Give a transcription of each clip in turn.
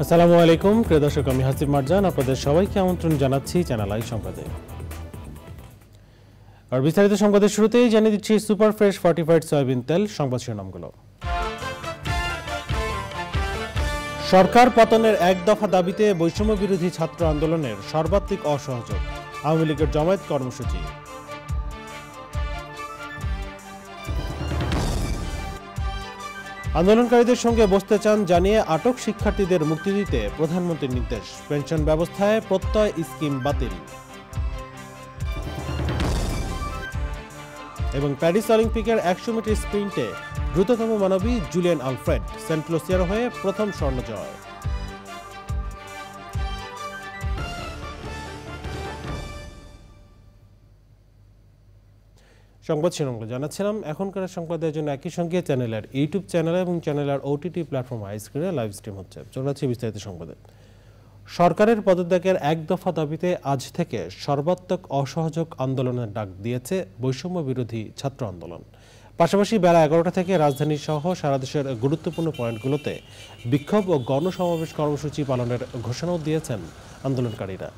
আসসালামু আলাইকুম প্রিয় দর্শক, আমি হাসিব মারজান আপনাদের সবাইকে আমন্ত্রণ জানাচ্ছি চ্যানেল আই সংবাদে। আর বিস্তারিত সংবাদের শুরুতেই জানিয়ে দিচ্ছি সুপার ফ্রেশ ফর্টিফাইড সয়াবিন তেল সংবাদ শিরোনামগুলো। সরকার পতনের এক দফা দাবিতে বৈষম্য বিরোধী ছাত্র আন্দোলনের সর্বাত্মক অসহযোগ, আওয়ামী লীগের জমায়েত কর্মসূচি। আন্দোলনকারীদের সঙ্গে বসতে চান জানিয়ে আটক শিক্ষার্থীদের মুক্তি দিতে প্রধানমন্ত্রীর নির্দেশ, পেনশন ব্যবস্থায় প্রত্যয় স্কিম বাতিল। এবং প্যারিস অলিম্পিকের 100 মিটার স্প্রিন্টে দ্রুততম মানবী জুলিয়ান আলফ্রেড সেন্ট লুসিয়ার হয়ে প্রথম স্বর্ণ জয়। সংবাদ শিরোনামগুলো জানাচ্ছিলাম। এখনকার সংবাদের জন্য একই সঙ্গে চ্যানেলের ইউটিউব চ্যানেল এবং চ্যানেলের ওটিটি প্ল্যাটফর্ম স্ক্রিনে লাইভ স্ট্রিম হচ্ছে। চলে যাচ্ছে বিস্তারিত সংবাদে। সরকারের পদত্যাগের এক দফা দাবিতে আজ থেকে সর্বাত্মক অসহযোগ আন্দোলনের ডাক দিয়েছে বৈষম্য বিরোধী ছাত্র আন্দোলন। পাশাপাশি বেলা 11টা থেকে রাজধানী সহ সারা দেশের গুরুত্বপূর্ণ পয়েন্টগুলোতে বিক্ষোভ ও গণসমাবেশ কর্মসূচি পালনের ঘোষণাও দিয়েছেন আন্দোলনকারীরা।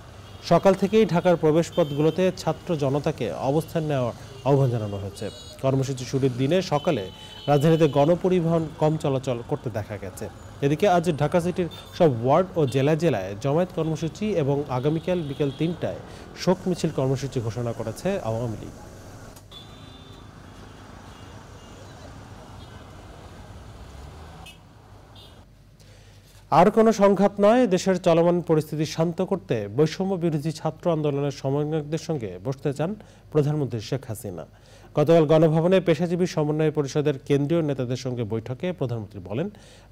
সকাল থেকেই ঢাকার প্রবেশপথগুলোতে ছাত্র জনতাকে অবস্থান নেওয়ার আহ্বান জানানো হয়েছে। কর্মসূচি শুরুর দিনে সকালে রাজধানীতে গণপরিবহন কম চলাচল করতে দেখা গেছে। এদিকে আজ ঢাকা সিটির সব ওয়ার্ড ও জেলায় জেলায় জমায়েত কর্মসূচি এবং আগামীকাল বিকেল 3টায় শোক মিছিল কর্মসূচি ঘোষণা করেছে আওয়ামী লীগ। আর কোনো সংঘাত নয়, দেশের চলমান পরিস্থিতি শান্ত করতে বৈষম্য বিরোধী ছাত্র আন্দোলনের সমন্বয়কদের সঙ্গে বসতে চান প্রধানমন্ত্রী শেখ হাসিনা। গতকাল গণভবনে পেশাজীবী সমন্বয় পরিষদের কেন্দ্রীয় নেতাদের সঙ্গে বৈঠকে প্রধানমন্ত্রী বলেন,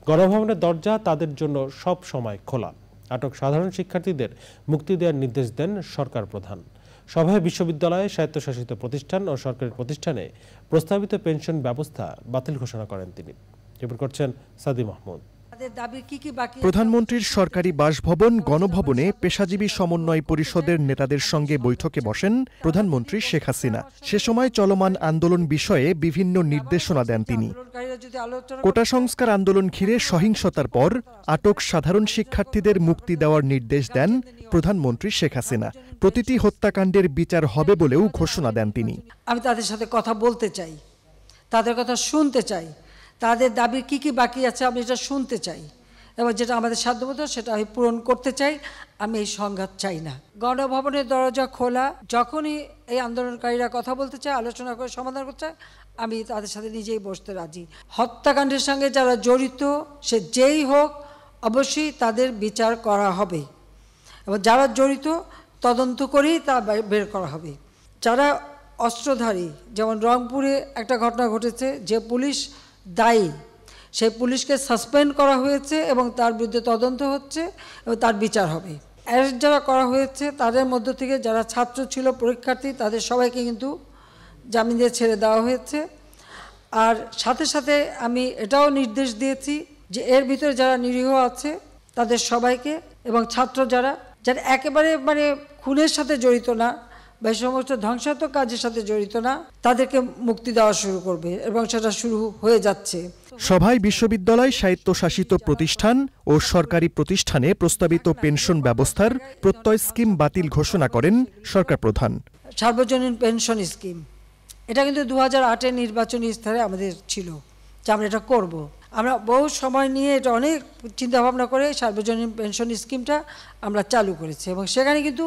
গণভবনের দরজা তাদের জন্য সব সময় খোলা। আটক সাধারণ শিক্ষার্থীদের মুক্তি দেওয়ার নির্দেশ দেন সরকার প্রধান। সভায় বিশ্ববিদ্যালয়, স্বায়ত্তশাসিত প্রতিষ্ঠান ও সরকারি প্রতিষ্ঠানে প্রস্তাবিত পেনশন ব্যবস্থা বাতিল ঘোষণা করেন তিনি। রিপোর্ট করছেন সাদি মাহমুদ। প্রধানমন্ত্রীর সরকারি বাসভবন গণভবনে পেশাজীবী সমন্বয় পরিষদের নেতাদের সঙ্গে বৈঠকে বসেন প্রধানমন্ত্রী শেখ হাসিনা। সে সময় চলমান আন্দোলন বিষয়ে বিভিন্ন নির্দেশনা দেন তিনি। কোটা সংস্কার আন্দোলন ঘিরে সহিংসতার পর আটক সাধারণ শিক্ষার্থীদের মুক্তি দেওয়ার নির্দেশ দেন প্রধানমন্ত্রী শেখ হাসিনা। প্রতিটি হত্যাকাণ্ডের বিচার হবে বলেও ঘোষণা দেন তিনি। আমি তাদের সাথে কথা বলতে চাই, তাদের কথা শুনতে চাই, তাদের দাবি কি কি বাকি আছে আমি এটা শুনতে চাই, এবং যেটা আমাদের সাধ্যমতো সেটা আমি পূরণ করতে চাই। আমি এই সংঘাত চাই না। গণভবনের দরজা খোলা, যখনই এই আন্দোলনকারীরা কথা বলতে চায়, আলোচনা করে সমাধান করতে চায়, আমি তাদের সাথে নিজেই বসতে রাজি। হত্যাকাণ্ডের সঙ্গে যারা জড়িত সে যেই হোক, অবশ্যই তাদের বিচার করা হবে, এবং যারা জড়িত তদন্ত করেই তা বের করা হবে। যারা অস্ত্রধারী, যেমন রংপুরে একটা ঘটনা ঘটেছে, যে পুলিশ দায়ী সেই পুলিশকে সাসপেন্ড করা হয়েছে এবং তার বিরুদ্ধে তদন্ত হচ্ছে এবং তার বিচার হবে। অ্যারেস্ট যারা করা হয়েছে তাদের মধ্য থেকে যারা ছাত্র ছিল, পরীক্ষার্থী, তাদের সবাইকে কিন্তু জামিন দিয়ে ছেড়ে দেওয়া হয়েছে। আর সাথে সাথে আমি এটাও নির্দেশ দিয়েছি যে এর ভিতরে যারা নিরীহ আছে তাদের সবাইকে, এবং ছাত্র যারা একেবারে খুনের সাথে জড়িত না বা এই সমস্ত ধ্বংসাত্মক কাজের সাথে জড়িত না, তাদেরকে মুক্তি দেওয়া শুরু করবে, এবং সেটা শুরু হয়ে যাচ্ছে। সভায় বিশ্ববিদ্যালয়, স্বায়ত্তশাসিত প্রতিষ্ঠান ও সরকারি প্রতিষ্ঠানে প্রস্তাবিত পেনশন ব্যবস্থার প্রত্যয় স্কিম বাতিল ঘোষণা করেন সরকার প্রধান। সার্বজনীন পেনশন স্কিম, এটা কিন্তু 2008-এর নির্বাচনী স্তরে আমাদের ছিল যে আমরা এটা করব। আমরা বহু সময় নিয়ে এটা অনেক চিন্তাভাবনা করে সার্বজনীন পেনশন স্কিমটা আমরা চালু করেছি, এবং সেখানে কিন্তু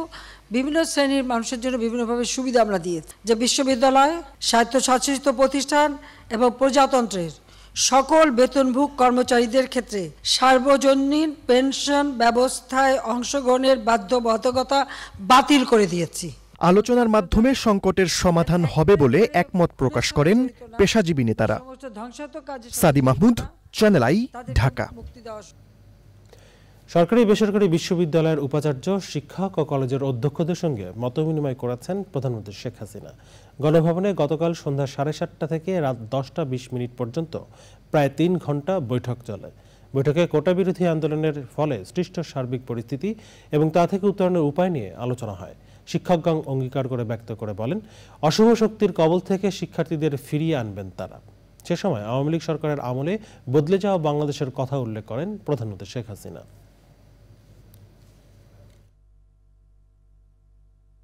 বিভিন্ন শ্রেণীর মানুষের জন্য বিভিন্নভাবে সুবিধা আমরা দিয়েছি। যে বিশ্ববিদ্যালয়, স্বায়ত্তশাসিত প্রতিষ্ঠান এবং প্রজাতন্ত্রের সকল বেতনভোগী কর্মচারীদের ক্ষেত্রে সার্বজনীন পেনশন ব্যবস্থায় অংশগ্রহণের বাধ্যবাধকতা বাতিল করে দিয়েছি। আলোচনার মাধ্যমে সংকটের সমাধান হবে বলে একমত প্রকাশ করেন পেশাজীবী নেতারা। সাদি মাহমুদ, চ্যানেল আই, ঢাকা। সরকারি বেসরকারি বিশ্ববিদ্যালয়ের উপাচার্য, শিক্ষক ও কলেজের অধ্যক্ষদের সঙ্গে মতবিনিময় করেছেন প্রধানমন্ত্রী শেখ হাসিনা। গণভবনে গতকাল সন্ধ্যা 7:30 থেকে রাত 10:20 পর্যন্ত প্রায় 3 ঘণ্টা বৈঠক চলে। বৈঠকে কোটা বিরোধী আন্দোলনের ফলে সৃষ্ট সার্বিক পরিস্থিতি এবং তা থেকে উত্তরণের উপায় নিয়ে আলোচনা হয়। শিক্ষকগণ অঙ্গীকার করে ব্যক্ত করে বলেন, অশুভ শক্তির কবল থেকে শিক্ষার্থীদের ফিরিয়ে আনবেন তারা। সে সময় আওয়ামী লীগ সরকারের আমলে বদলে যাওয়া বাংলাদেশের কথা উল্লেখ করেন প্রধানমন্ত্রী শেখ হাসিনা।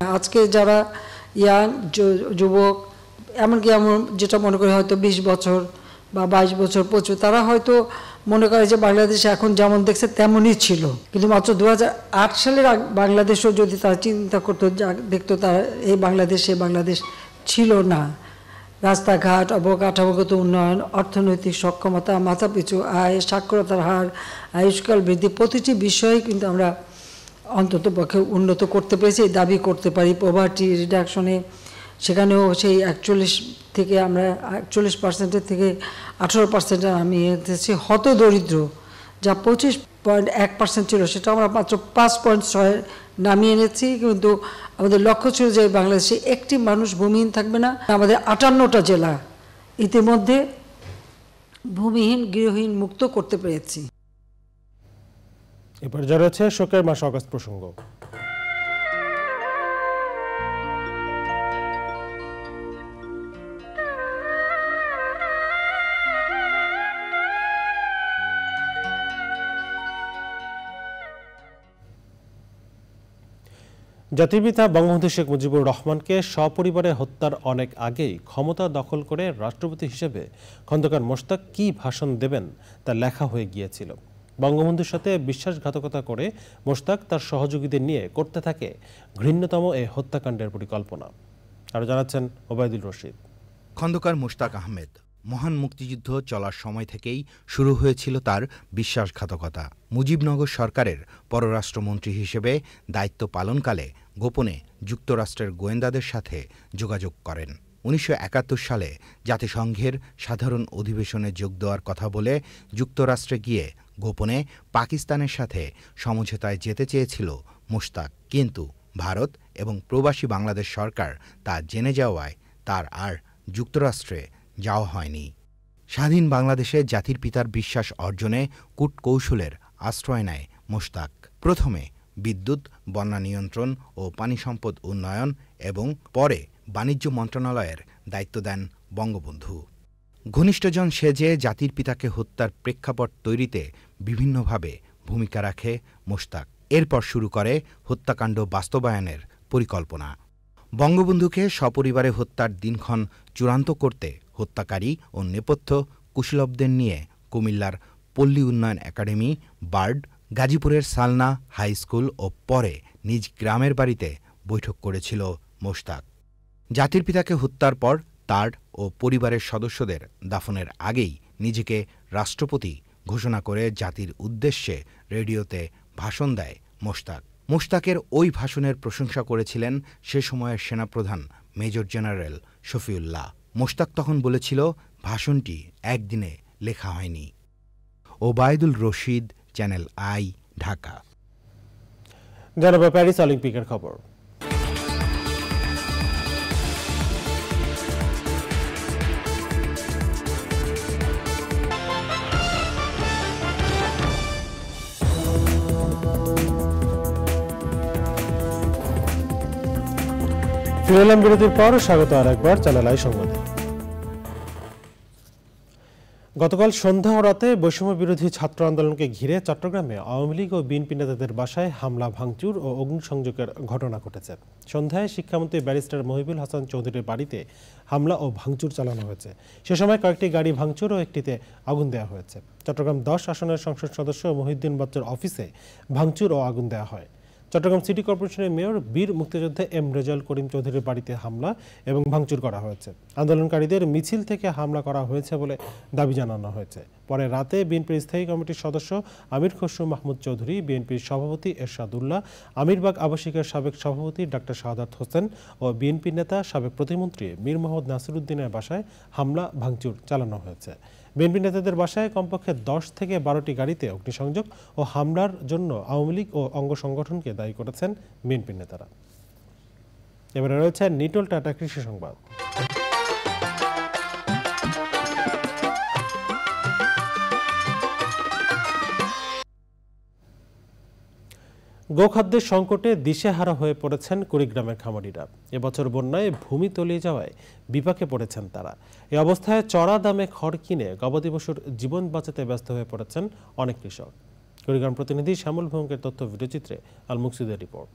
আজকে যারা ইয়াং যুবক, এমনকি আমার যেটা মনে করি হয়তো 20 বছর বা 22 বছর 25, তারা হয়তো মনে করে যে বাংলাদেশ এখন যেমন দেখছে তেমনই ছিল, কিন্তু মাত্র 2008 সালের বাংলাদেশও যদি তারা চিন্তা করতো, দেখতো তারা এই বাংলাদেশ ছিল না। রাস্তাঘাট, অবকাঠামোগত উন্নয়ন, অর্থনৈতিক সক্ষমতা, মাথাপিছু আয়, সাক্ষরতার হার, আয়ুষ্কাল বৃদ্ধি, প্রতিটি বিষয়ে কিন্তু আমরা অন্তত পক্ষে উন্নত করতে পেরেছি, দাবি করতে পারি। পভার্টি রিডাকশনে সেখানেও সেই 41 থেকে আমরা 41% থেকে 18% আমি এনেছি। হতদরিদ্র যা 25.1% ছিল, সেটা আমরা মাত্র 5.6 নামিয়ে এনেছি। কিন্তু আমাদের লক্ষ্য ছিল যে বাংলাদেশে একটি মানুষ ভূমিহীন থাকবে না। আমাদের 58টা জেলা ইতিমধ্যে ভূমিহীন গৃহহীন মুক্ত করতে পেরেছি। এবার যা রয়েছে শোকের মাস অগাস্ট প্রসঙ্গ। জাতির পিতা বঙ্গবন্ধু শেখ মুজিবুর রহমানকে সপরিবারে হত্যার অনেক আগেই ক্ষমতা দখল করে রাষ্ট্রপতি হিসেবে খন্দকার মোশতাক কী ভাষণ দেবেন তা লেখা হয়ে গিয়েছিল। বঙ্গবন্ধুর সাথে বিশ্বাসঘাতকতা করে মোশতাক তার সহযোগীদের নিয়ে করতে থাকে ঘৃণ্যতম এই হত্যাকাণ্ডের পরিকল্পনা। আরও জানাচ্ছেন ওবায়দুল রশিদ। খন্দকার মোশতাক আহমেদ মহান মুক্তিযুদ্ধ চলার সময় থেকেই শুরু হয়েছিল তার বিশ্বাসঘাতকতা। মুজিবনগর সরকারের পররাষ্ট্রমন্ত্রী হিসেবে দায়িত্ব পালনকালে গোপনে যুক্তরাষ্ট্রের গোয়েন্দাদের সাথে যোগাযোগ করেন। 1971 সালে জাতিসংঘের সাধারণ অধিবেশনে যোগ দেওয়ার কথা বলে যুক্তরাষ্ট্রে গিয়ে গোপনে পাকিস্তানের সাথে সমঝোতায় যেতে চেয়েছিল মোশতাক, কিন্তু ভারত এবং প্রবাসী বাংলাদেশ সরকার তা জেনে যাওয়ায় তার আর যুক্তরাষ্ট্রে যাওয়া হয়নি। স্বাধীন বাংলাদেশে জাতির পিতার বিশ্বাস অর্জনে কূটকৌশলের আশ্রয় নেয় মোশতাক। প্রথমে বিদ্যুৎ, বন্যা নিয়ন্ত্রণ ও পানি সম্পদ উন্নয়ন এবং পরে বাণিজ্য মন্ত্রণালয়ের দায়িত্ব দেন বঙ্গবন্ধু। ঘনিষ্ঠজন সেজে জাতির পিতাকে হত্যার প্রেক্ষাপট তৈরিতে বিভিন্নভাবে ভূমিকা রাখে মোশতাক। এরপর শুরু করে হত্যাকাণ্ড বাস্তবায়নের পরিকল্পনা। বঙ্গবন্ধুকে সপরিবারে হত্যার দিনক্ষণ চূড়ান্ত করতে হত্যাকারী ও নেপথ্য কুশলবদের নিয়ে কুমিল্লার পল্লী উন্নয়ন একাডেমি, বার্ড, গাজীপুরের সালনা হাই স্কুল ও পরে নিজ গ্রামের বাড়িতে বৈঠক করেছিল মোশতাক। জাতির পিতাকে হত্যার পর তার ও পরিবারের সদস্যদের দাফনের আগেই নিজেকে রাষ্ট্রপতি ঘোষণা করে জাতির উদ্দেশ্যে রেডিওতে ভাষণ দেয় মোশতাক। মোশতাকের ওই ভাষণের প্রশংসা করেছিলেন সে সময়ের সেনাপ্রধান মেজর জেনারেল শফিউল্লাহ। মোশতাক তখন বলেছিল, ভাষণটি একদিনে লেখা হয়নি। Obaidul Rashid, channel I, Dhaka. জানাবো প্যারিস অলিম্পিকের খবর। ফিরে এলাম বিরতির পর, স্বাগত আর একবার চ্যানেল আই সংবাদে। গতকাল সন্ধ্যা ও রাতে বৈষম্য বিরোধী ছাত্র আন্দোলনকে ঘিরে চট্টগ্রামে আওয়ামী লীগ ও বিএনপি নেতাদের বাসায় হামলা, ভাঙচুর ও অগ্নিসংযোগের ঘটনা ঘটেছে। সন্ধ্যায় শিক্ষামন্ত্রী ব্যারিস্টার মহিবুল হাসান চৌধুরীর বাড়িতে হামলা ও ভাঙচুর চালানো হয়েছে। সে সময় কয়েকটি গাড়ি ভাঙচুর ও একটিতে আগুন দেওয়া হয়েছে। চট্টগ্রাম 10 আসনের সংসদ সদস্য মহিউদ্দিন বাচ্চুর অফিসে ভাঙচুর ও আগুন দেওয়া হয়। চট্টগ্রাম সিটি কর্পোরেশনের মেয়র বীর মুক্তিযোদ্ধা এম রেজাউল করিম চৌধুরীর বাড়িতে হামলা এবং ভাঙচুর করা হয়েছে। আন্দোলনকারীদের মিছিল থেকে হামলা করা হয়েছে বলে দাবি জানানো হয়েছে। পরে রাতে বিএনপির স্থায়ী কমিটির সদস্য আমির খসরু মাহমুদ চৌধুরী, বিএনপির সভাপতি এরশাদুল্লাহ, আমিরবাগ আবাসিকের সাবেক সভাপতি ডাক্তার শাহাদাত হোসেন ও বিএনপি নেতা সাবেক প্রতিমন্ত্রী মীর মোহাম্মদ নাসিরুদ্দিনের বাসায় হামলা ভাঙচুর চালানো হয়েছে। বিএনপি নেতাদের বাসায় কমপক্ষে 10 থেকে 12টি গাড়িতে অগ্নিসংযোগ ও হামলার জন্য আওয়ামী লীগ ও অঙ্গ সংগঠনকে দায়ী করেছেন বিএনপি নেতারা। এবারে রয়েছে নিটোল টাটা কৃষি সংবাদ। গোখাদ্যের সংকটে দিশেহারা হয়ে পড়েছেন কুড়িগ্রামের খামারিরা। এবছর বন্যায় ভূমি তলিয়ে যাওয়ায় বিপাকে পড়েছেন তারা। এই অবস্থায় চড়া দামে খড় কিনে গবাদি পশুর জীবন বাঁচাতে ব্যস্ত হয়ে পড়েছেন অনেক কৃষক। কুড়িগ্রাম প্রতিনিধি শ্যামল ভৌমিকের তথ্য ভিডিওচিত্রে আল মুকসিদের রিপোর্ট।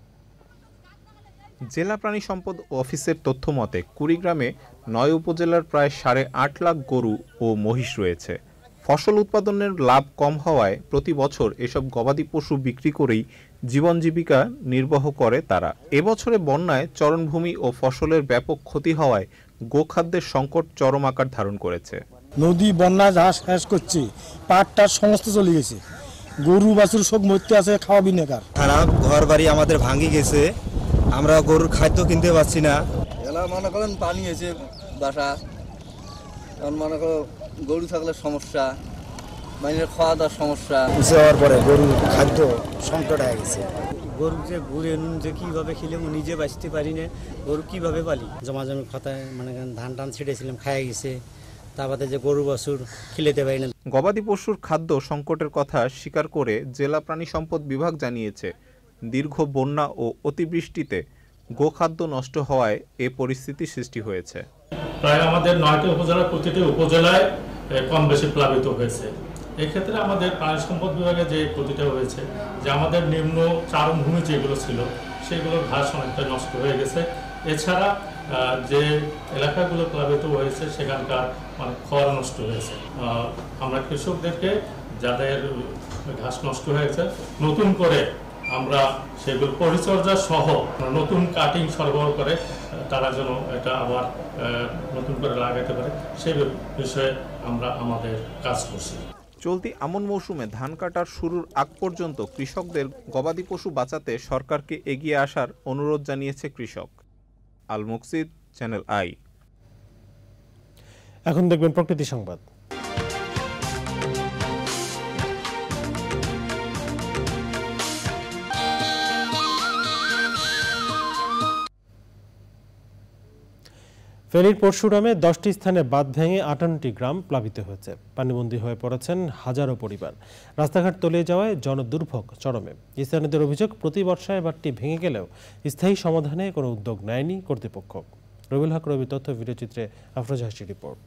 জেলা প্রাণী সম্পদ অফিসের তথ্য মতে কুড়িগ্রামে 9 উপজেলার প্রায় 8.5 লাখ গরু ও মহিষ রয়েছে। ফসল উৎপাদনের লাভ কম হওয়ায় প্রতি বছর এসব গবাদি পশু বিক্রি করেই জীবন জীবিকা নির্বাহ করে তারা। এবছরে বন্যায় চরণভূমি ও ফসলের ব্যাপক ক্ষতি হওয়ায় গোখাদ্যের সংকট চরম আকার ধারণ করেছে। নদী বন্যা ঘাস শেষ করছে, পাটটার সমস্ত চলে গেছে, গরু বাছুর সব মরতে আছে, খাওয়া বিনেকার। খারাপ ঘর বাড়ি আমাদের ভাঙি গেছে, আমরা গরুর খাদ্য কিনতে পারছি না। এলা মনে করেন পানি এসে বাসা, এখন মনে করো গরু থাকলে সমস্যা, মানুষের খাওয়া দাওয়ার সমস্যা। উঁচে হওয়ার পরে গরুর খাদ্য সংকট হয়ে গেছে। গরু যে ঘুরে যে কীভাবে খেলে নিজে বাঁচতে পারি না, গরু কীভাবে পালি। জমা জমি খাতায় মানে ধান টান ছিটেছিলাম, খাইয়ে গেছে, তারপরে যে গরু বাছুর খিলেতে পারি না। গবাদি পশুর খাদ্য সংকটের কথা স্বীকার করে জেলা প্রাণী সম্পদ বিভাগ জানিয়েছে, দীর্ঘ বন্যা ও অতিবৃষ্টিতে গোখাদ্য নষ্ট হওয়ায় এ পরিস্থিতি সৃষ্টি হয়েছে। প্রায় আমাদের 9টি উপজেলার প্রতিটি উপজেলায় কম বেশি প্লাবিত হয়েছে। এক্ষেত্রে আমাদের প্রাণী সম্পদ বিভাগে যে ক্ষতিটা হয়েছে, যে আমাদের নিম্ন চারণভূমি যেগুলো ছিল সেগুলোর ঘাস অনেকটা নষ্ট হয়ে গেছে। এছাড়া যে এলাকাগুলো প্লাবিত হয়েছে সেখানকার মানে খড় নষ্ট হয়েছে। আমরা কৃষকদেরকে যাদের ঘাস নষ্ট হয়েছে নতুন করে আমরা সেগুলো পরিচর্যা সহ নতুন কাটিং সরবরাহ করে তারা যেন এটা আবার নতুন করে লাগাতে পারে সেই বিষয়ে আমরা আমাদের কাজ করছি। চলতি আমন মৌসুমে ধান কাটার শুরুর আগ পর্যন্ত কৃষকদের গবাদি পশু বাঁচাতে সরকারকে এগিয়ে আসার অনুরোধ জানিয়েছে কৃষক। আল মুকসিদ, চ্যানেল আই। এখন দেখবেন প্রকৃতি সংবাদ। ফেনীর পরশুরামে 10টি স্থানে বাঁধ ভেঙে 58টি গ্রাম প্লাবিত হয়েছে। পানিবন্দী হয়ে পড়েছেন হাজারো পরিবার। রাস্তাঘাট তলিয়ে যাওয়ায় জনদুর্ভোগ চরমে। স্থানীয়দের অভিযোগ, প্রতি বর্ষায় বাঁধটি ভেঙে গেলেও স্থায়ী সমাধানে কোনো উদ্যোগ নেয়নি কর্তৃপক্ষ। রবিউল হক রবি তথ্য, ভিডিওচিত্রে আফরোজা হাসির রিপোর্ট।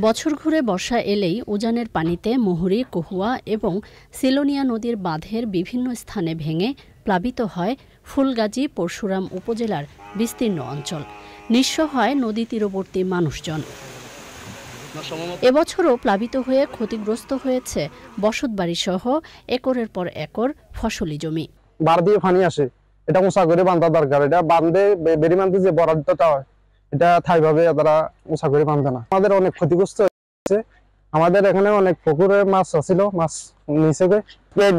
বছর ঘুরে বর্ষা এলেই উজানের পানিতে মুহুরী, কহুয়া এবং সিলোনিয়া নদীর বাঁধের বিভিন্ন স্থানে ভেঙে প্লাবিত হয় ফুলগাজী পরশুরাম উপজেলার বিস্তীর্ণ অঞ্চল। নিঃস্ব হয় নদী তীরবর্তী মানুষজন। এবছরও প্লাবিত হয়ে ক্ষতিগ্রস্ত হয়েছে বসতবাড়ি সহ একরের পর একর ফসলি জমি। বার দিয়ে পানি আসে, এটা উঁচা করে বাঁধা দরকার। এটা বাঁধে বেরি বাঁধে যে বরাদ্দটা হয় এটা ঠাইভাবে তারা উঁচা করে বাঁধে না। আমাদের অনেক ক্ষতিগ্রস্ত হয়েছে। আমাদের এখানে অনেক পুকুরে মাছ ছিল, মাছ নিচে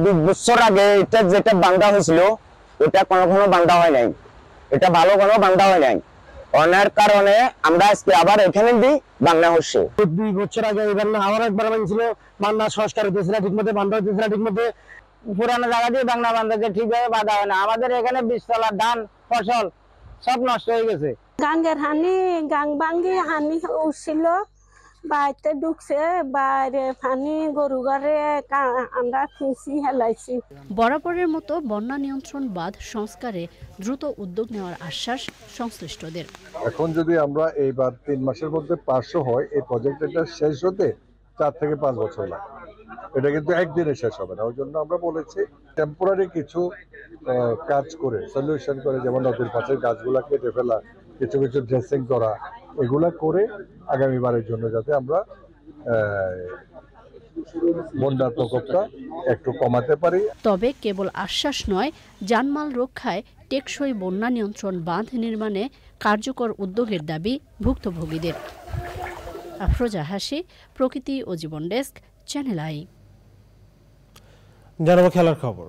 2 বছর আগে এটা যেটা বাঁধা হয়েছিল ওটা কোনো বাঁধা হয় নাই, এটা ভালো কোনো বাঁধা হয় নাই। অনেক কারণে আমরা আজকে আবার এখানে দিই বাংলা হচ্ছে। 2 বছর আগে এবার আবার একবার বাঁধছিল, বান্ধা সংস্কার হতেছিল ঠিকমতো, বান্ধা হতেছিল ঠিকমতো। পুরানো জায়গা দিয়ে বাংলা বাঁধাকে ঠিকভাবে বাঁধা হয় না। আমাদের এখানে 20 তলার ধান ফসল সব নষ্ট হয়ে গেছে। গাঙ্গের হানি, গাং ভাঙ্গি হানি উঠছিল, বাইতে ঢুকছে, বাইরে পানি গরু ঘরে আমরা খুঁজছি হেলাইছি। বরাবরের মতো বন্যা নিয়ন্ত্রণ বাঁধ সংস্কারে দ্রুত উদ্যোগ নেওয়ার আশ্বাস সংশ্লিষ্টদের। এখন যদি আমরা এইবার 3 মাসের মধ্যে পাশও হয়, এই প্রজেক্টটা শেষ হতে 4 থেকে 5 বছর লাগে। এটা কিন্তু একদিনে শেষ হবে না। ওই জন্য আমরা বলেছি টেম্পোরারি কিছু কাজ করে, সলিউশন করে, যেমন নদীর পাশের গাছগুলা কেটে ফেলা, কিছু কিছু ড্রেসিং করা, এগুলা করে আগামীবারের জন্য যাতে আমরা বন্যার প্রকোপটা একটু কমাতে পারি। তবে কেবল আশ্বাস নয়, জানমাল রক্ষায় টেকসই বন্যা নিয়ন্ত্রণ বাঁধ নির্মাণে কার্যকর উদ্যোগের দাবি ভুক্তভোগীদের। আফরোজা হাসি, প্রকৃতি ও জীবন ডেস্ক, চ্যানেল আই। জানাবো খেলার খবর।